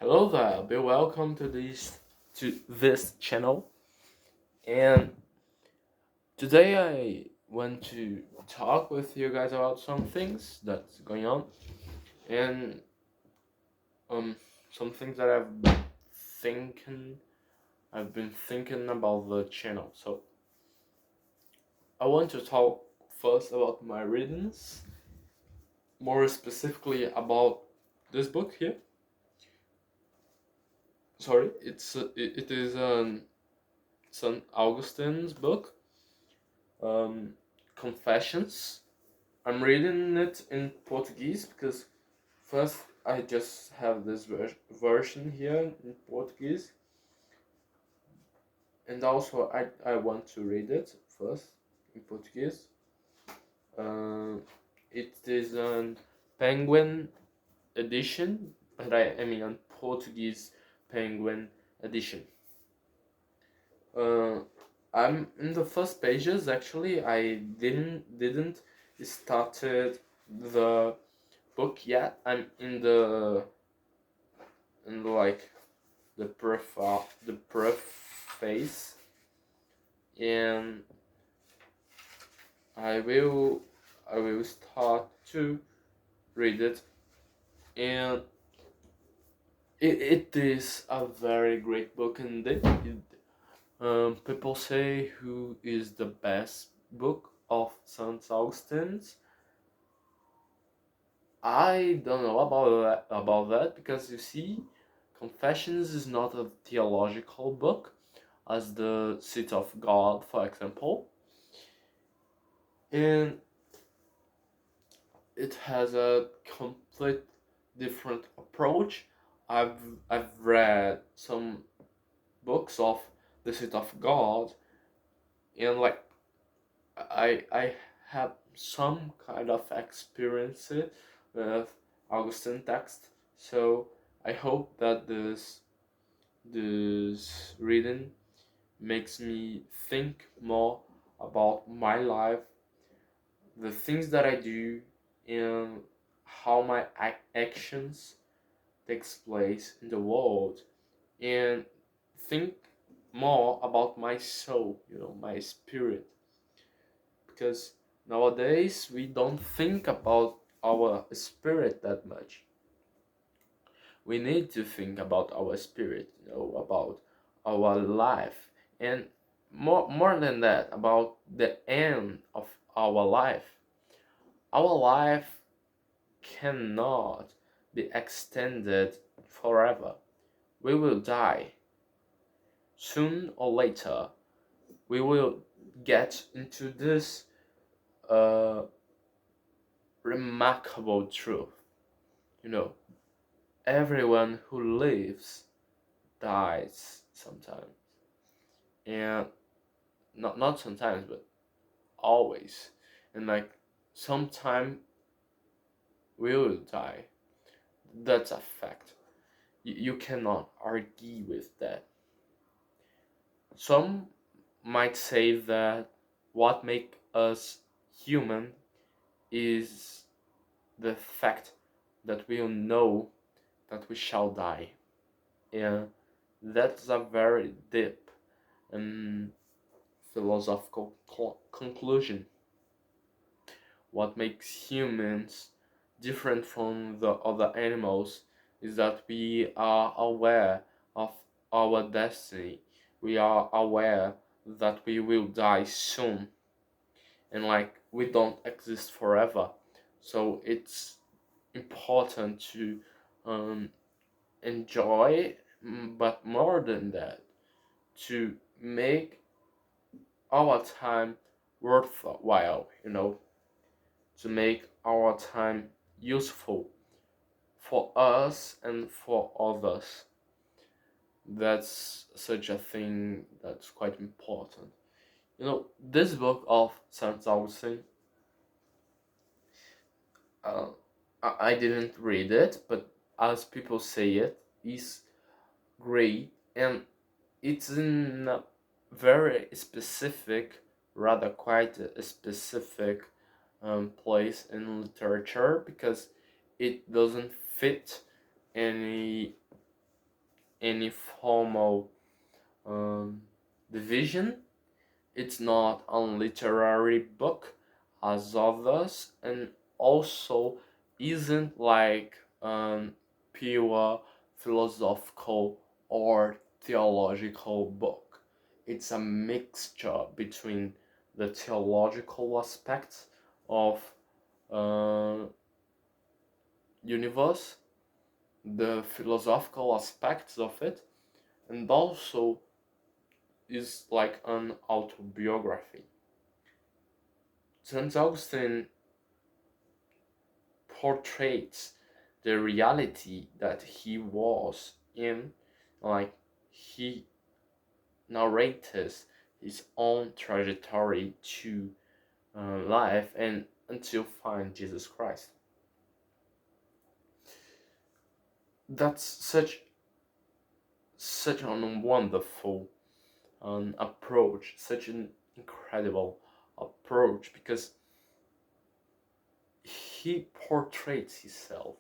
Hello there, be welcome to this channel. And today I want to talk with you guys about some things that's going on and um some things that thinking I've been thinking about the channel. So I want to talk first about my readings, more specifically about this book here. Sorry, it is St. Augustine's book, um, Confessions. I'm reading it in Portuguese because first I just have this version here in Portuguese, and also I want to read it first in Portuguese. Uh, it is an Penguin edition, but I mean on Portuguese Penguin edition. Uh, I'm in the first pages. Actually, I didn't started the book yet. I'm in like the preface, and I will I will start to read it, and it is a very great book indeed. People say who is the best book of Saint Augustine's. I don't know about that because you see, Confessions is not a theological book as the Seat of God, for example, and it has a complete different approach. I've I've read some books of the Seat of God, and like I have some kind of experience with Augustine text, so I hope that this reading makes me think more about my life, the things that I do, and how my actions takes place in the world, and think more about my soul, my spirit, because nowadays we don't think about our spirit that much. We need to think about our spirit, about our life, and more than that, about the end of our life. Our life cannot be extended forever. We will die. Soon or later, we will get into this uh, remarkable truth. You know, everyone who lives dies sometimes. And not sometimes, but always. And like, sometime we will die. That's a fact. You cannot argue with that. Some might say that what makes us human is the fact that we know that we shall die. And that's a very deep and philosophical conclusion. What makes humans different from the other animals is that we are aware of our destiny. We are aware that we will die soon, and like, we don't exist forever. So it's important to um, enjoy, but more than that, to make our time worthwhile, to make our time useful for us and for others. That's such a thing that's quite important. This book of Saint Augustine, uh, I didn't read it, but as people say, it is great, and it's in a very specific, rather quite a specific place in literature, because it doesn't fit any any formal um, division. It's not a literary book as others, and also isn't like pure philosophical or theological book. It's a mixture between the theological aspects of uh, universe, the philosophical aspects of it, and also is like an autobiography. St. Augustine portrays the reality that he was in, like he narrates his own trajectory to life and until find Jesus Christ. That's such a wonderful approach, such an incredible approach, because he portrays himself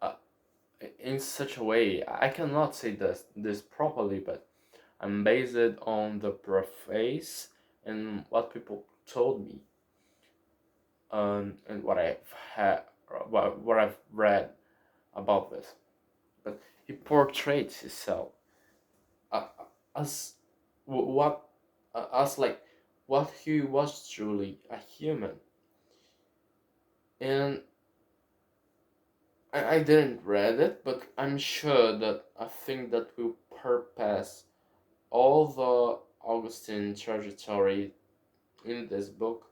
uh, in such a way. I cannot say this properly, but I'm based on the preface and what people told me, and what I've had, what I've read about this. But he portrays himself uh, as what as like what he was truly a human, and I didn't read it, but I'm sure that a thing that will purpose all the Augustine trajectory in this book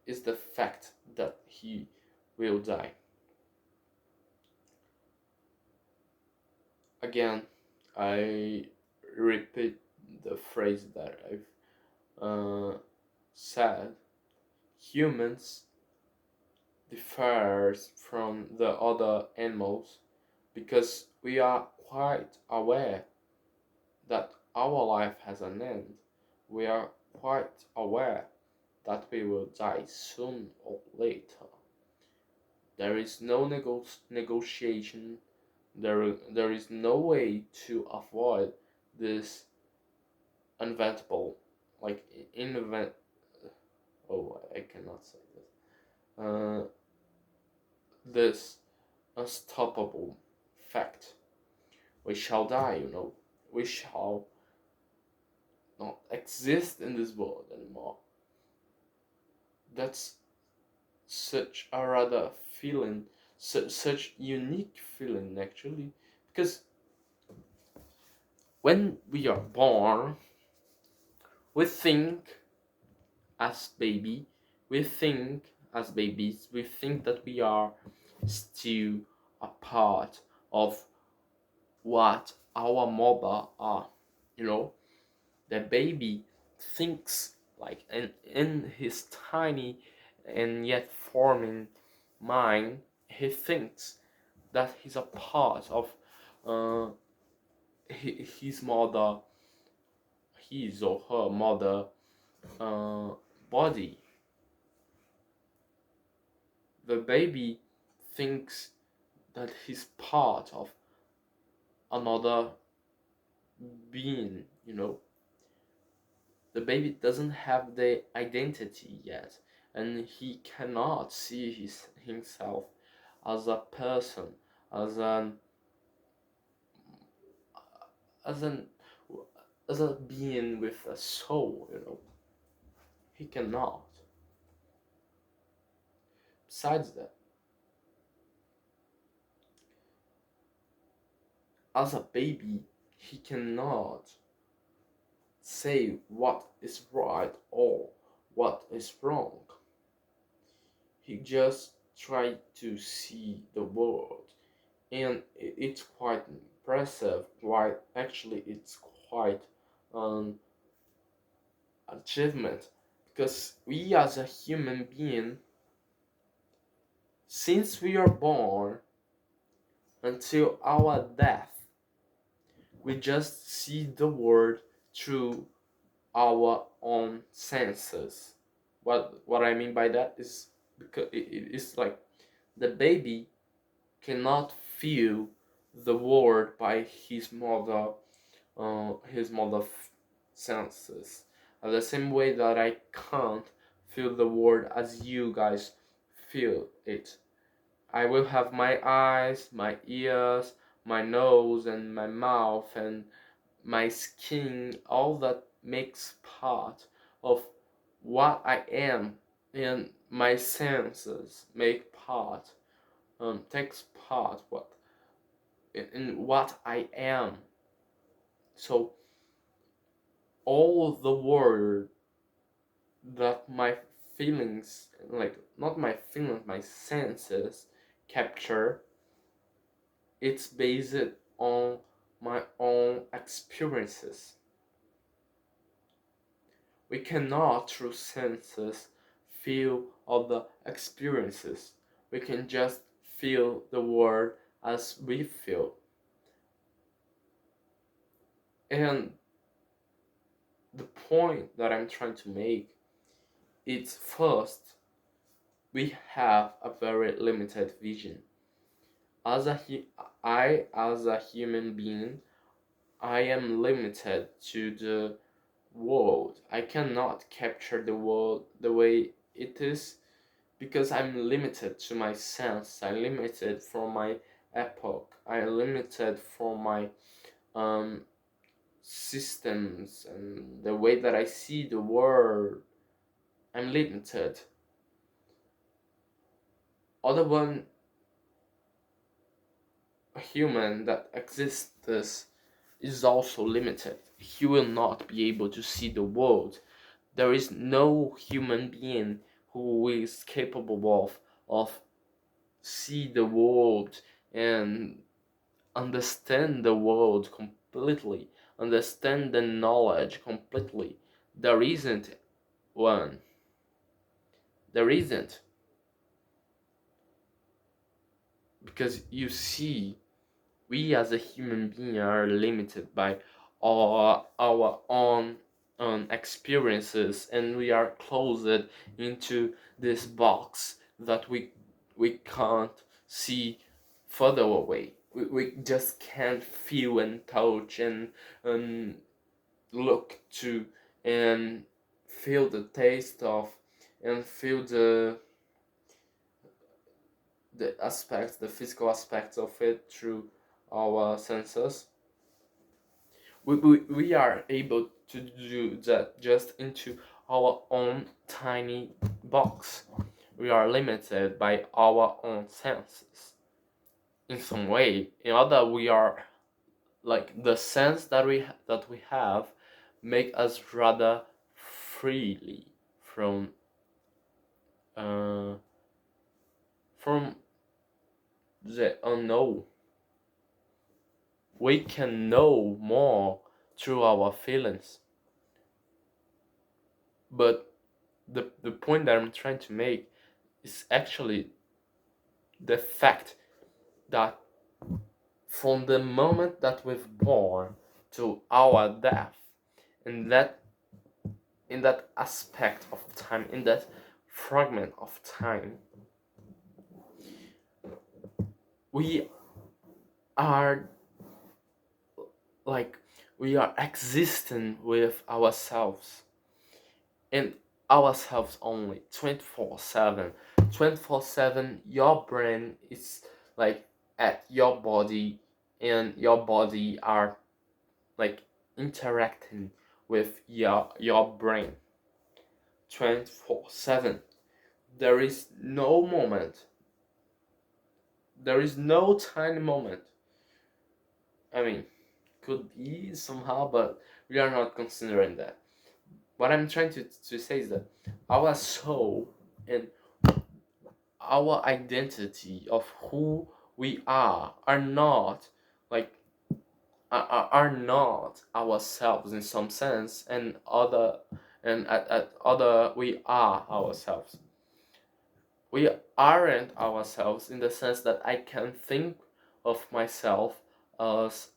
is the fact that he will die. Again, I repeat the phrase that I've said. Humans differs from the other animals because we are quite aware that our life has an end. We are quite aware that we will die soon or later. There is no negotiation. There is no way to avoid this inventable, like invent. Oh, I cannot say this. This unstoppable fact. We shall die. We shall not exist in this world anymore. That's such a rather feeling, such unique feeling actually, because when we are born, we think as baby, we think as babies, we think that we are still a part of what our mother are. You know, the baby thinks like in his tiny and yet forming mind, he thinks that he's a part of uh, his mother, his or her mother uh, body. The baby thinks that he's part of another being. The baby doesn't have the identity yet, and he cannot see himself as a person, as an as an as a being with a soul. He cannot. Besides that, as a baby, he cannot say what is right or what is wrong. He just tried to see the world, and it's quite impressive. Why, actually, it's quite an achievement, because we as a human being, since we are born until our death, we just see the world through our own senses. What I mean by that is, because it's like the baby cannot feel the world by his mother senses. The same way that I can't feel the world as you guys feel it. I will have my eyes, my ears, my nose, and my mouth, and my skin, all that makes part of what I am, and my senses make part, takes part in what I am. So all the world that my feelings, like not my feelings, my senses capture, it's based on my own experiences. We cannot, through senses, feel all the experiences. We can just feel the world as we feel. And the point that I'm trying to make is, first, we have a very limited vision. As as a human being, I am limited to the world. I cannot capture the world the way it is because I'm limited to my sense. I'm limited from my epoch. I'm limited from my um, systems and the way that I see the world. I'm limited. Other one human that exists is also limited. He will not be able to see the world. There is no human being who is capable of see the world and understand the world completely, understand the knowledge completely. There isn't one. There isn't. Because you see, we as a human being are limited by our own experiences, and we are closed into this box that we can't see further away. We just can't feel and touch and look to and feel the taste of and feel the aspects, the physical aspects of it through our senses. We are able to do that just into our own tiny box. We are limited by our own senses in some way. In other, we are like the sense that we have make us rather freely uh, from the unknown. We can know more through our feelings. But the point that I'm trying to make is actually the fact that from the moment that we've born to our death, in that aspect of time, in that fragment of time, we are like we are existing with ourselves and ourselves only 24/7. 24/7 your brain is like at your body, and your body are like interacting with your brain 24/7. There is no moment, there is no tiny moment. I mean, could be somehow, but we are not considering that. What I'm trying to say is that our soul and our identity of who we are not like are not ourselves in some sense, and other and at other we are ourselves. We aren't ourselves in the sense that I can think of myself as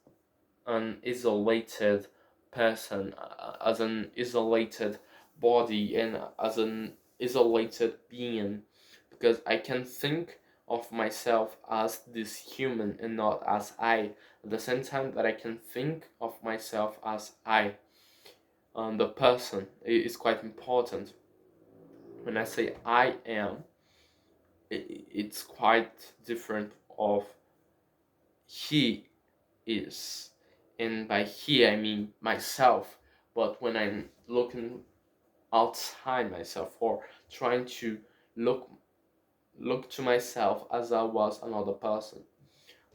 an isolated person, as an isolated body, and as an isolated being, because I can think of myself as this human and not as I. At the same time that I can think of myself as I, the person, is quite important. When I say I am, it's quite different of he is, and by he I mean myself. But when I'm looking outside myself, or trying to look to myself as I was another person.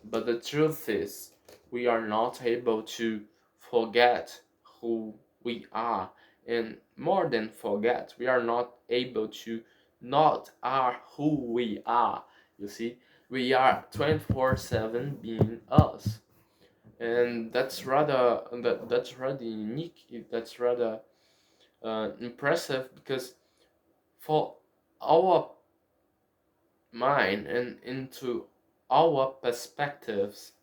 But the truth is, we are not able to forget who we are, and more than forget, we are not able to not are who we are. You see, we are 24/7 being us, and that's rather unique. That's rather impressive, because for our mind and into our perspectives,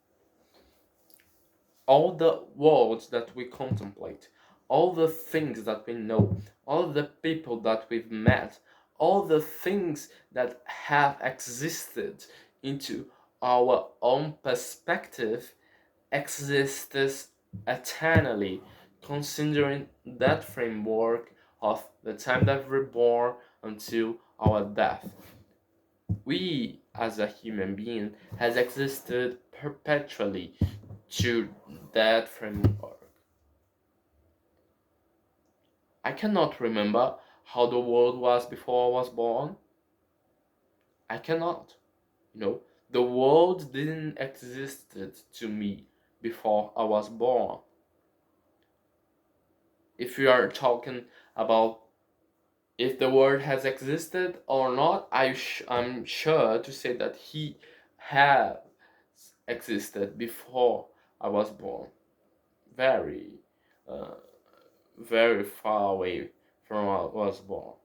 all the worlds that we contemplate, all the things that we know, all the people that we've met, all the things that have existed into our own perspective exists eternally, considering that framework of the time that we're born until our death. We, as a human being, has existed perpetually to that framework. I cannot remember how the world was before I was born. I cannot. The world didn't exist to me before I was born. If we are talking about if the world has existed or not, I'm sure to say that he has existed before I was born. Very, uh, very far away from where I was born.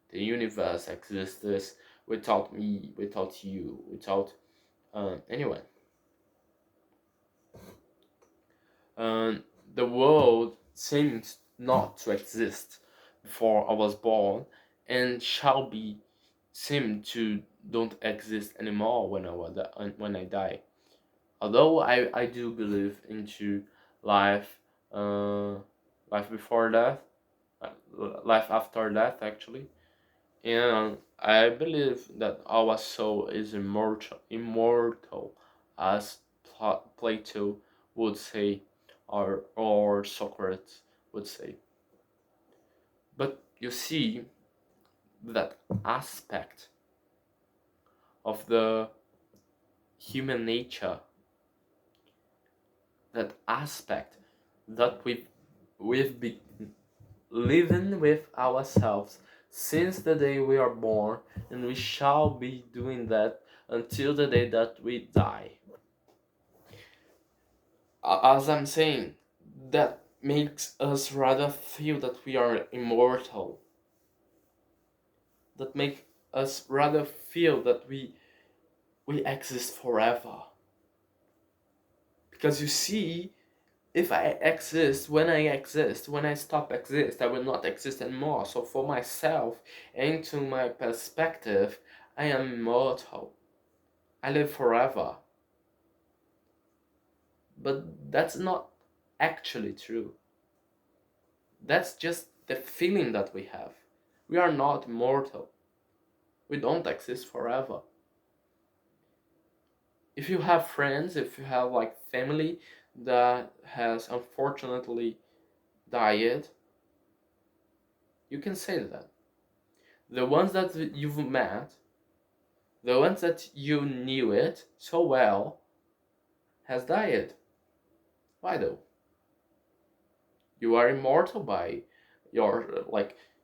The universe exists without me, without you, without anyone. Um, the world seems not to exist before I was born, and shall be seem to don't exist anymore when I die. Although I do believe into life, uh, life before death, life after death actually, and I believe that our soul is immortal, as Plato would say, or Socrates would say. But you see that aspect of the human nature, that aspect that we've been living with ourselves since the day we are born, and we shall be doing that until the day that we die. As I'm saying, that makes us rather feel that we are immortal. That makes us rather feel that we exist forever. Because you see, if I exist, when I stop exist, I will not exist anymore. So for myself, and to my perspective, I am immortal. I live forever. But that's not actually true. That's just the feeling that we have. We are not immortal. We don't exist forever. If you have friends, if you have like family that has unfortunately died, you can say that. The ones that you've met, the ones that you knew it so well, has died. Why though? You are immortal by your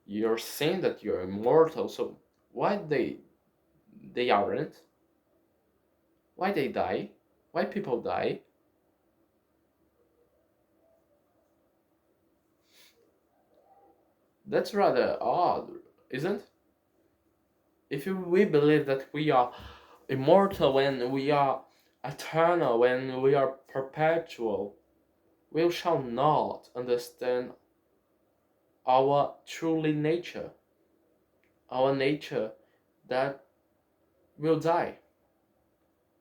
you're saying that you're immortal, so why they aren't? Why they die? Why people die? That's rather odd, isn't? If we believe that we are immortal, when we are eternal, when we are perpetual, we shall not understand our truly nature, our nature that will die.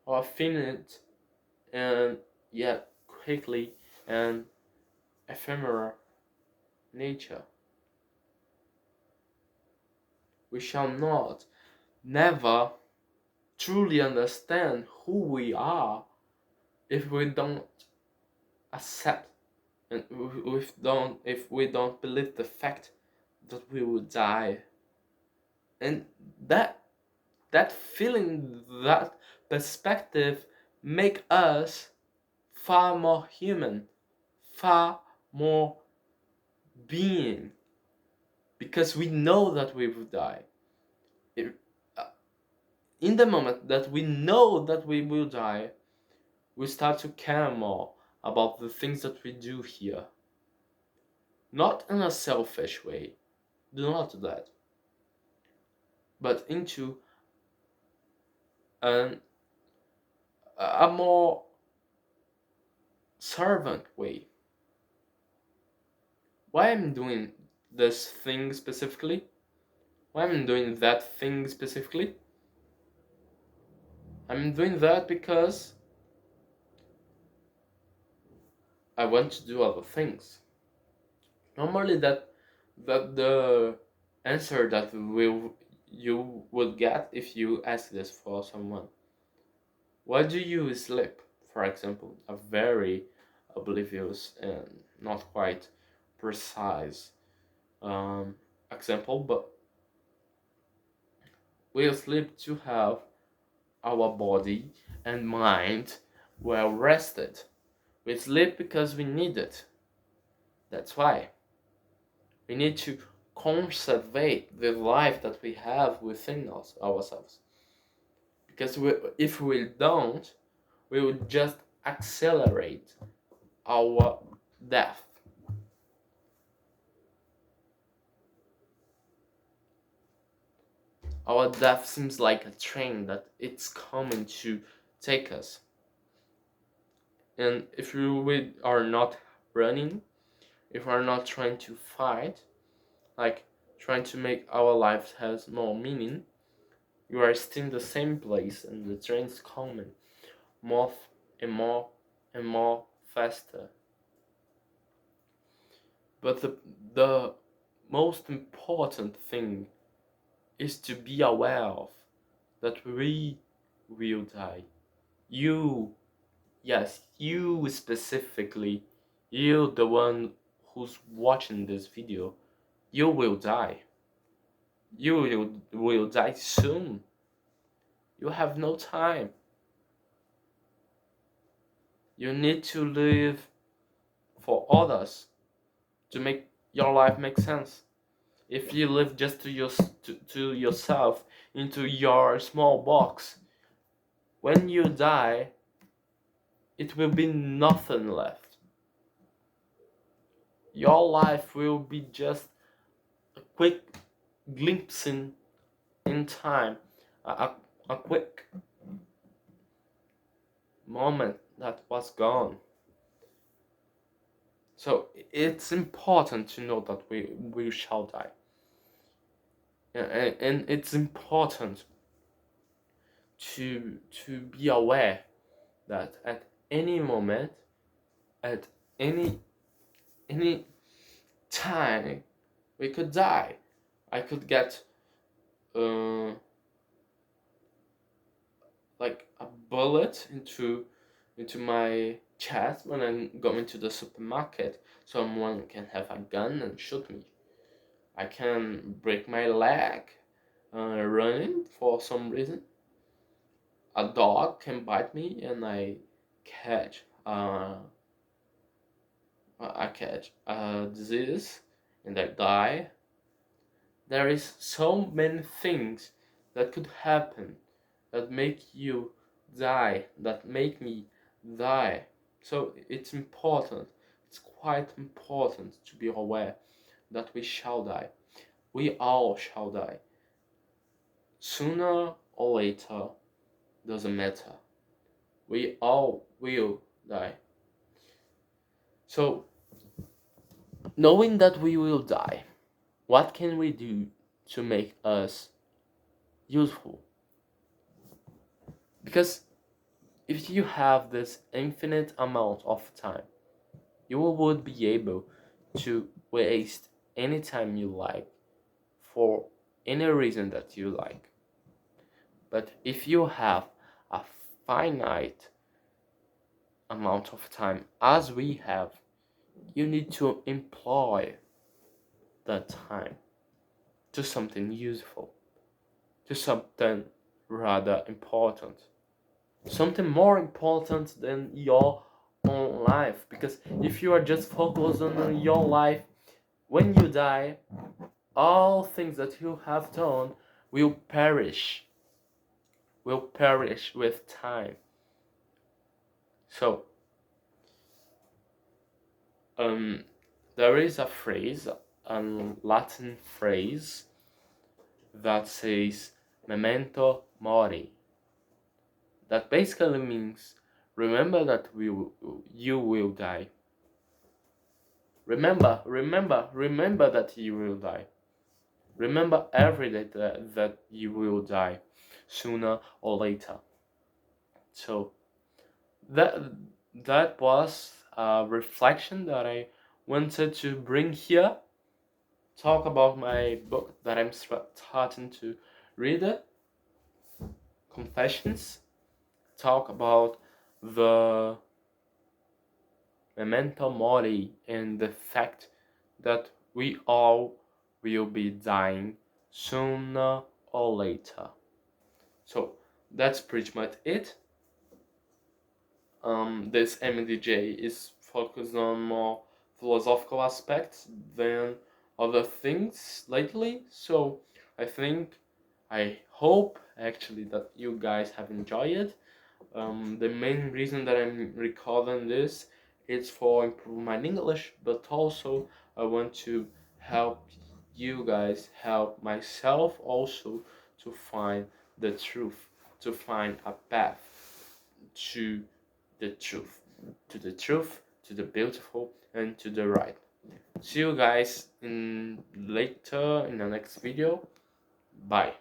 our finite and yet quickly and ephemeral nature. We shall not never truly understand who we are if we don't accept and if we don't believe the fact that we will die. And that that feeling, that perspective make us far more human, far more being, because we know that we will die. It, uh, in the moment that we know that we will die, we start to care more about the things that we do here. Not in a selfish way, do not do that, but into an, a more servant way. Why I'm doing this thing specifically? Why I'm doing that thing specifically? I'm doing that because I want to do other things. Normally, that the answer that you would get if you ask this for someone. Why do you sleep? For example, a very oblivious and not quite precise um, example, but we sleep to have our body and mind well rested. We sleep because we need it. That's why we need to conserve the life that we have within us, ourselves. Because if we don't, we will just accelerate our death. Our death seems like a train that it's coming to take us. And if we are not running, if we're not trying to fight, like trying to make our lives has more meaning, you are still in the same place and the train's coming more and more and more faster. But the most important thing is to be aware of that we will die. You, yes, you specifically, you the one who's watching this video, you will die. You will die soon. You have no time. You need to live for others to make your life make sense. If you live just to yourself into your small box, when you die, it will be nothing left. Your life will be just a quick glimpse in time, a quick moment that was gone. So it's important to know that we shall die. And it's important to be aware that at any moment, at any any time, we could die. I could get like a bullet into my chest when I'm going to the supermarket. Someone can have a gun and shoot me. I can break my leg running for some reason. A dog can bite me and catch uh, I catch a disease and I die. There is so many things that could happen that make you die, that make me die. So it's important, it's quite important to be aware that we shall die. We all shall die. Sooner or later, doesn't matter. We all will die. So, knowing that we will die, what can we do to make us useful? Because if you have this infinite amount of time, you would be able to waste any time you like for any reason that you like. But if you have a finite amount of time, as we have, you need to employ that time to something useful, to something rather important, something more important than your own life. Because if you are just focused on your life, when you die, all things that you have done will perish, with time. So, there is a phrase, a Latin phrase that says "memento mori." That basically means remember that you will die. Remember that you will die. Remember every day that you will die, sooner or later. So that that was a reflection that I wanted to bring here. Talk about my book that I'm starting to read it, Confessions. Talk about the memento mori and the fact that we all will be dying sooner or later. So that's pretty much it. This MDJ is focused on more philosophical aspects than other things lately. So I hope actually that you guys have enjoyed it. The main reason that I'm recording this is for improve my English, but also I want to help you guys, help myself also to find the truth, to find a path to the truth, to the beautiful, and to the right. See you guys in the next video. Bye.